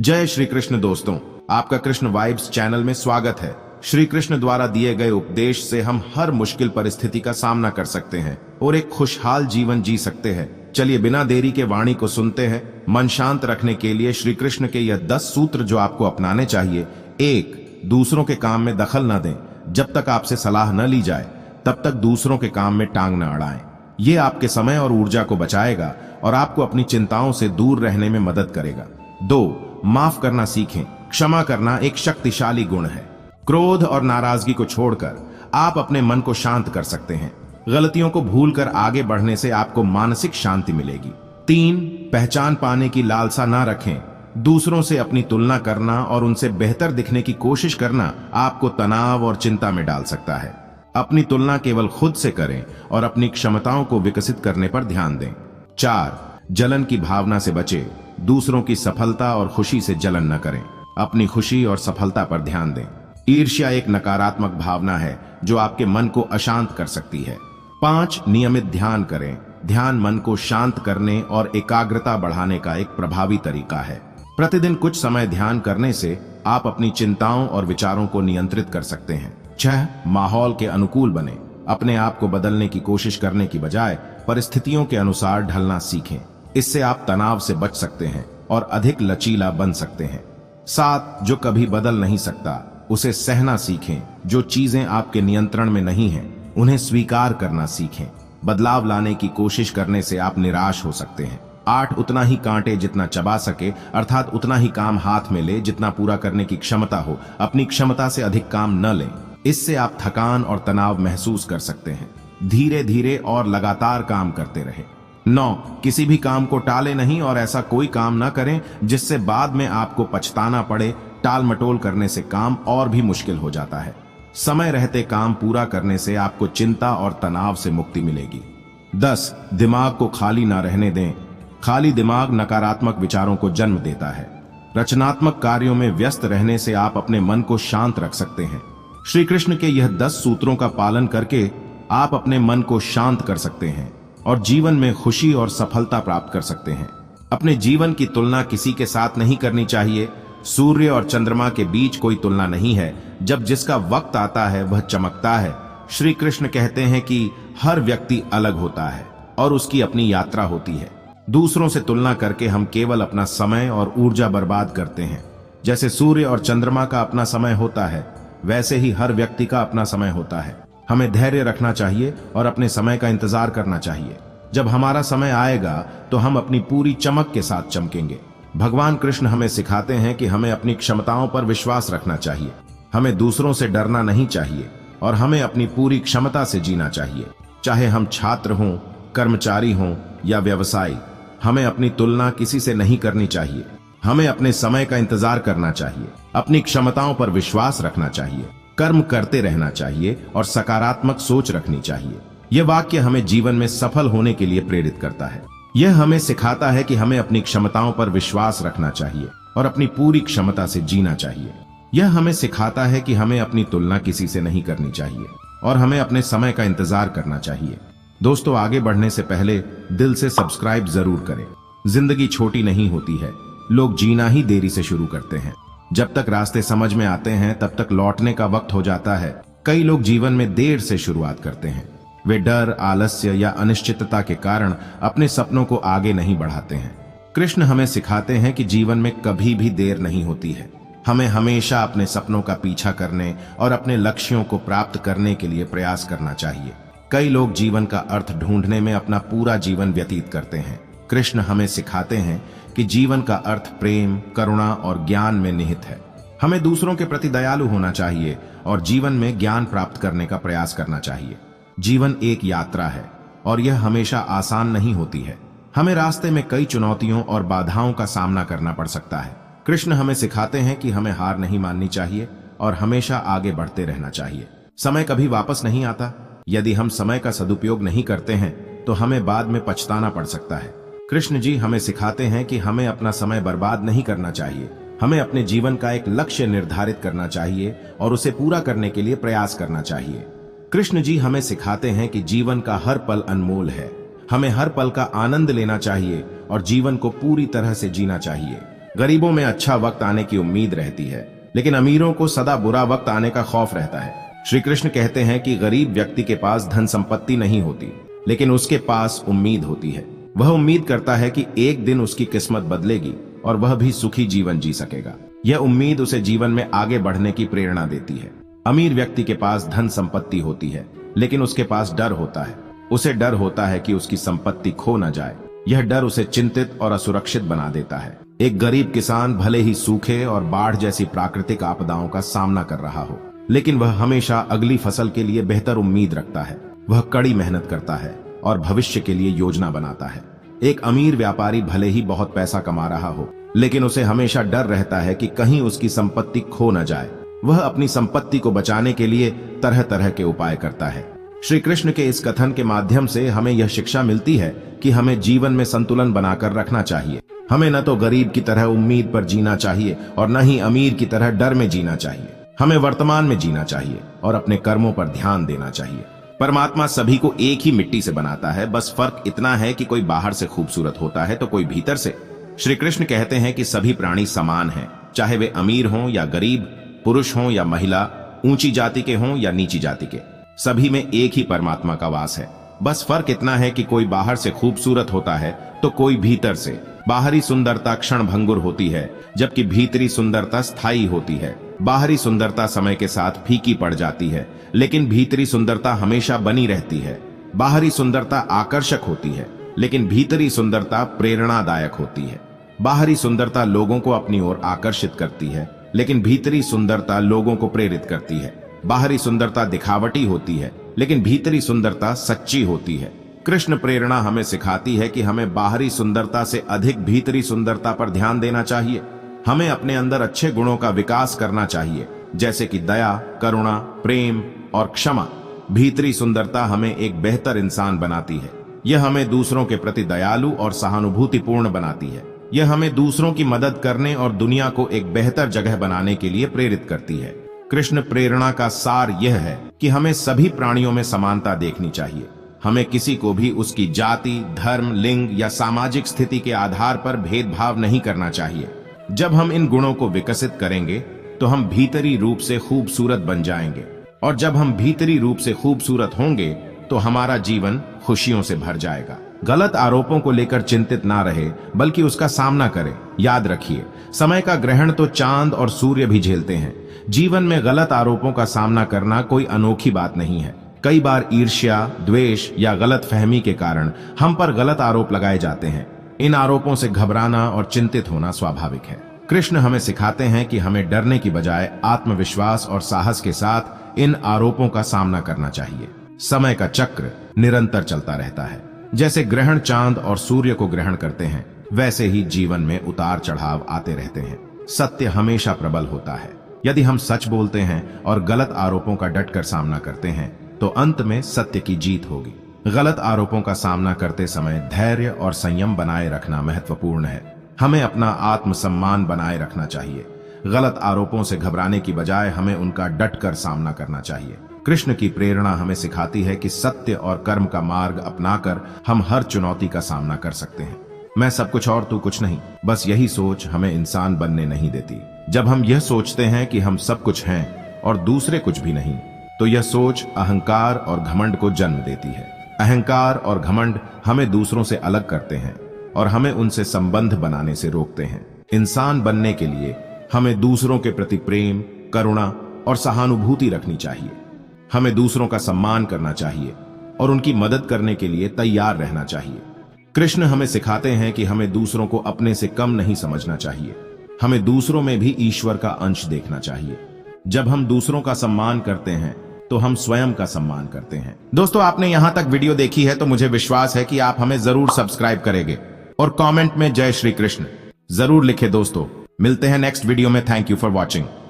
जय श्री कृष्ण दोस्तों, आपका कृष्ण वाइब्स चैनल में स्वागत है। श्री कृष्ण द्वारा दिए गए उपदेश से हम हर मुश्किल परिस्थिति का सामना कर सकते हैं और एक खुशहाल जीवन जी सकते हैं। चलिए बिना देरी के वाणी को सुनते हैं। मन शांत रखने के लिए श्री कृष्ण के यह 10 सूत्र जो आपको अपनाने चाहिए। 1. दूसरों के काम में दखल न दें। जब तक आपसे सलाह न ली जाए तब तक दूसरों के काम में टांग न अड़ाएं। ये आपके समय और ऊर्जा को बचाएगा और आपको अपनी चिंताओं से दूर रहने में मदद करेगा। 2. माफ करना सीखें। क्षमा करना एक शक्तिशाली गुण है। क्रोध और नाराजगी को छोड़कर आप अपने मन को शांत कर सकते हैं। गलतियों को भूलकर आगे बढ़ने से आपको मानसिक शांति मिलेगी। 3. पहचान पाने की लालसा ना रखें। दूसरों से अपनी तुलना करना और उनसे बेहतर दिखने की कोशिश करना आपको तनाव और चिंता में डाल सकता है। अपनी तुलना केवल खुद से करें और अपनी क्षमताओं को विकसित करने पर ध्यान दें। 4. जलन की भावना से बचें। दूसरों की सफलता और खुशी से जलन न करें। अपनी खुशी और सफलता पर ध्यान दें। ईर्ष्या एक नकारात्मक भावना है जो आपके मन को अशांत कर सकती है। 5. नियमित ध्यान करें। ध्यान मन को शांत करने और एकाग्रता बढ़ाने का एक प्रभावी तरीका है। प्रतिदिन कुछ समय ध्यान करने से आप अपनी चिंताओं और विचारों को नियंत्रित कर सकते हैं। 6. माहौल के अनुकूल बने। अपने आप को बदलने की कोशिश करने की बजाय परिस्थितियों के अनुसार ढलना सीखें। इससे आप तनाव से बच सकते हैं और अधिक लचीला बन सकते हैं। 7. जो कभी बदल नहीं सकता उसे सहना सीखें। जो चीजें आपके नियंत्रण में नहीं हैं उन्हें स्वीकार करना सीखें। बदलाव लाने की कोशिश करने से आप निराश हो सकते हैं। 8. उतना ही कांटे जितना चबा सके, अर्थात उतना ही काम हाथ में ले जितना पूरा करने की क्षमता हो। अपनी क्षमता से अधिक काम न लें। इससे आप थकान और तनाव महसूस कर सकते हैं। धीरे धीरे और लगातार काम करते रहें। 9. किसी भी काम को टाले नहीं और ऐसा कोई काम न करें जिससे बाद में आपको पछताना पड़े। टाल मटोल करने से काम और भी मुश्किल हो जाता है। समय रहते काम पूरा करने से आपको चिंता और तनाव से मुक्ति मिलेगी। 10. दिमाग को खाली ना रहने दें। खाली दिमाग नकारात्मक विचारों को जन्म देता है। रचनात्मक कार्यों में व्यस्त रहने से आप अपने मन को शांत रख सकते हैं। श्री कृष्ण के यह 10 सूत्रों का पालन करके आप अपने मन को शांत कर सकते हैं और जीवन में खुशी और सफलता प्राप्त कर सकते हैं। अपने जीवन की तुलना किसी के साथ नहीं करनी चाहिए। सूर्य और चंद्रमा के बीच कोई तुलना नहीं है। जब जिसका वक्त आता है वह चमकता है। श्री कृष्ण कहते हैं कि हर व्यक्ति अलग होता है और उसकी अपनी यात्रा होती है। दूसरों से तुलना करके हम केवल अपना समय और ऊर्जा बर्बाद करते हैं। जैसे सूर्य और चंद्रमा का अपना समय होता है, वैसे ही हर व्यक्ति का अपना समय होता है। हमें धैर्य रखना चाहिए और अपने समय का इंतजार करना चाहिए। जब हमारा समय आएगा तो हम अपनी पूरी चमक के साथ चमकेंगे। भगवान कृष्ण हमें सिखाते हैं कि हमें अपनी क्षमताओं पर विश्वास रखना चाहिए। हमें दूसरों से डरना नहीं चाहिए और हमें अपनी पूरी क्षमता से जीना चाहिए। चाहे हम छात्र हों, कर्मचारी हों या व्यवसायी, हमें अपनी तुलना किसी से नहीं करनी चाहिए। हमें अपने समय का इंतजार करना चाहिए। अपनी क्षमताओं पर विश्वास रखना चाहिए। कर्म करते रहना चाहिए और सकारात्मक सोच रखनी चाहिए। यह वाक्य हमें जीवन में सफल होने के लिए प्रेरित करता है। यह हमें सिखाता है कि हमें अपनी क्षमताओं पर विश्वास रखना चाहिए और अपनी पूरी क्षमता से जीना चाहिए। यह हमें सिखाता है कि हमें अपनी तुलना किसी से नहीं करनी चाहिए और हमें अपने समय का इंतजार करना चाहिए। दोस्तों, आगे बढ़ने से पहले दिल से सब्सक्राइब जरूर करें। जिंदगी छोटी नहीं होती है। लोग जीना ही देरी से शुरू करते हैं। जब तक रास्ते समझ में आते हैं तब तक लौटने का वक्त हो जाता है। कई लोग जीवन में देर से शुरुआत करते हैं। वे डर, आलस्य या अनिश्चितता के कारण अपने सपनों को आगे नहीं बढ़ाते हैं। कृष्ण हमें सिखाते हैं कि जीवन में कभी भी देर नहीं होती है। हमें हमेशा अपने सपनों का पीछा करने और अपने लक्ष्यों को प्राप्त करने के लिए प्रयास करना चाहिए। कई लोग जीवन का अर्थ ढूंढने में अपना पूरा जीवन व्यतीत करते हैं। कृष्ण हमें सिखाते हैं कि जीवन का अर्थ प्रेम, करुणा और ज्ञान में निहित है। हमें दूसरों के प्रति दयालु होना चाहिए और जीवन में ज्ञान प्राप्त करने का प्रयास करना चाहिए। जीवन एक यात्रा है और यह हमेशा आसान नहीं होती है। हमें रास्ते में कई चुनौतियों और बाधाओं का सामना करना पड़ सकता है। कृष्ण हमें सिखाते हैं कि हमें हार नहीं माननी चाहिए और हमेशा आगे बढ़ते रहना चाहिए। समय कभी वापस नहीं आता। यदि हम समय का सदुपयोग नहीं करते हैं तो हमें बाद में पछताना पड़ सकता है। कृष्ण जी हमें सिखाते हैं कि हमें अपना समय बर्बाद नहीं करना चाहिए। हमें अपने जीवन का एक लक्ष्य निर्धारित करना चाहिए और उसे पूरा करने के लिए प्रयास करना चाहिए। कृष्ण जी हमें सिखाते हैं कि जीवन का हर पल अनमोल है। हमें हर पल का आनंद लेना चाहिए और जीवन को पूरी तरह से जीना चाहिए। गरीबों में अच्छा वक्त आने की उम्मीद रहती है, लेकिन अमीरों को सदा बुरा वक्त आने का खौफ रहता है। श्री कृष्ण कहते हैं कि गरीब व्यक्ति के पास धन संपत्ति नहीं होती, लेकिन उसके पास उम्मीद होती है। वह उम्मीद करता है कि एक दिन उसकी किस्मत बदलेगी और वह भी सुखी जीवन जी सकेगा। यह उम्मीद उसे जीवन में आगे बढ़ने की प्रेरणा देती है। अमीर व्यक्ति के पास धन संपत्ति होती है, लेकिन उसके पास डर होता है। उसे डर होता है कि उसकी संपत्ति खो न जाए। यह डर उसे चिंतित और असुरक्षित बना देता है। एक गरीब किसान भले ही सूखे और बाढ़ जैसी प्राकृतिक आपदाओं का सामना कर रहा हो, लेकिन वह हमेशा अगली फसल के लिए बेहतर उम्मीद रखता है। वह कड़ी मेहनत करता है और भविष्य के लिए योजना बनाता है। एक अमीर व्यापारी भले ही बहुत पैसा कमा रहा हो, लेकिन उसे हमेशा डर रहता है कि कहीं उसकी संपत्ति खो न जाए। वह अपनी संपत्ति को बचाने के लिए तरह तरह के उपाय करता है। श्री कृष्ण के इस कथन के माध्यम से हमें यह शिक्षा मिलती है कि हमें जीवन में संतुलन बनाकर रखना चाहिए। हमें न तो गरीब की तरह उम्मीद पर जीना चाहिए और न ही अमीर की तरह डर में जीना चाहिए। हमें वर्तमान में जीना चाहिए और अपने कर्मों पर ध्यान देना चाहिए। परमात्मा सभी को एक ही मिट्टी से बनाता है, बस फर्क इतना है कि कोई बाहर से खूबसूरत होता है तो कोई भीतर से। श्री कृष्ण कहते हैं कि सभी प्राणी समान हैं, चाहे वे अमीर हों या गरीब, पुरुष हों या महिला, ऊंची जाति के हों या नीची जाति के, सभी में एक ही परमात्मा का वास है। बस फर्क इतना है कि कोई बाहर से खूबसूरत होता है तो कोई भीतर से। बाहरी सुंदरता क्षण भंगुर होती है, जबकि भीतरी सुंदरता स्थायी होती है। बाहरी सुंदरता समय के साथ फीकी पड़ जाती है, लेकिन भीतरी सुंदरता हमेशा बनी रहती है। बाहरी सुंदरता आकर्षक होती है, लेकिन भीतरी सुंदरता प्रेरणादायक होती है। बाहरी सुंदरता लोगों को अपनी ओर आकर्षित करती है, लेकिन भीतरी सुंदरता लोगों को प्रेरित करती है। बाहरी सुंदरता दिखावटी होती है, लेकिन भीतरी सुंदरता सच्ची होती है। कृष्ण प्रेरणा हमें सिखाती है कि हमें बाहरी सुंदरता से अधिक भीतरी सुंदरता पर ध्यान देना चाहिए। हमें अपने अंदर अच्छे गुणों का विकास करना चाहिए, जैसे कि दया, करुणा, प्रेम और क्षमा। भीतरी सुंदरता हमें एक बेहतर इंसान बनाती है। यह हमें दूसरों के प्रति दयालु और सहानुभूतिपूर्ण बनाती है। यह हमें दूसरों की मदद करने और दुनिया को एक बेहतर जगह बनाने के लिए प्रेरित करती है। कृष्ण प्रेरणा का सार यह है कि हमें सभी प्राणियों में समानता देखनी चाहिए। हमें किसी को भी उसकी जाति, धर्म, लिंग या सामाजिक स्थिति के आधार पर भेदभाव नहीं करना चाहिए। जब हम इन गुणों को विकसित करेंगे तो हम भीतरी रूप से खूबसूरत बन जाएंगे, और जब हम भीतरी रूप से खूबसूरत होंगे तो हमारा जीवन खुशियों से भर जाएगा। गलत आरोपों को लेकर चिंतित ना रहे, बल्कि उसका सामना करें। याद रखिए, समय का ग्रहण तो चांद और सूर्य भी झेलते हैं। जीवन में गलत आरोपों का सामना करना कोई अनोखी बात नहीं है। कई बार ईर्ष्या, द्वेष या गलत फहमी के कारण हम पर गलत आरोप लगाए जाते हैं। इन आरोपों से घबराना और चिंतित होना स्वाभाविक है। कृष्ण हमें सिखाते हैं कि हमें डरने की बजाय आत्मविश्वास और साहस के साथ इन आरोपों का सामना करना चाहिए। समय का चक्र निरंतर चलता रहता है। जैसे ग्रहण चांद और सूर्य को ग्रहण करते हैं, वैसे ही जीवन में उतार चढ़ाव आते रहते हैं। सत्य हमेशा प्रबल होता है। यदि हम सच बोलते हैं और गलत आरोपों का डटकर सामना करते हैं, तो अंत में सत्य की जीत होगी। गलत आरोपों का सामना करते समय धैर्य और संयम बनाए रखना महत्वपूर्ण है। हमें अपना आत्मसम्मान बनाए रखना चाहिए। गलत आरोपों से घबराने की बजाय हमें उनका डटकर सामना करना चाहिए। कृष्ण की प्रेरणा हमें सिखाती है कि सत्य और कर्म का मार्ग अपनाकर हम हर चुनौती का सामना कर सकते हैं। मैं सब कुछ और तू कुछ नहीं, बस यही सोच हमें इंसान बनने नहीं देती। जब हम यह सोचते हैं कि हम सब कुछ हैं और दूसरे कुछ भी नहीं, तो यह सोच अहंकार और घमंड को जन्म देती है। अहंकार और घमंड हमें दूसरों से अलग करते हैं और हमें उनसे संबंध बनाने से रोकते हैं। इंसान बनने के लिए हमें दूसरों के प्रति प्रेम, करुणा और सहानुभूति रखनी चाहिए। हमें दूसरों का सम्मान करना चाहिए और उनकी मदद करने के लिए तैयार रहना चाहिए। कृष्ण हमें सिखाते हैं कि हमें दूसरों को अपने से कम नहीं समझना चाहिए। हमें दूसरों में भी ईश्वर का अंश देखना चाहिए। जब हम दूसरों का सम्मान करते हैं तो हम स्वयं का सम्मान करते हैं। दोस्तों, आपने यहां तक वीडियो देखी है तो मुझे विश्वास है कि आप हमें जरूर सब्सक्राइब करेंगे और कमेंट में जय श्री कृष्ण जरूर लिखे। दोस्तों, मिलते हैं नेक्स्ट वीडियो में। Thank you for watching.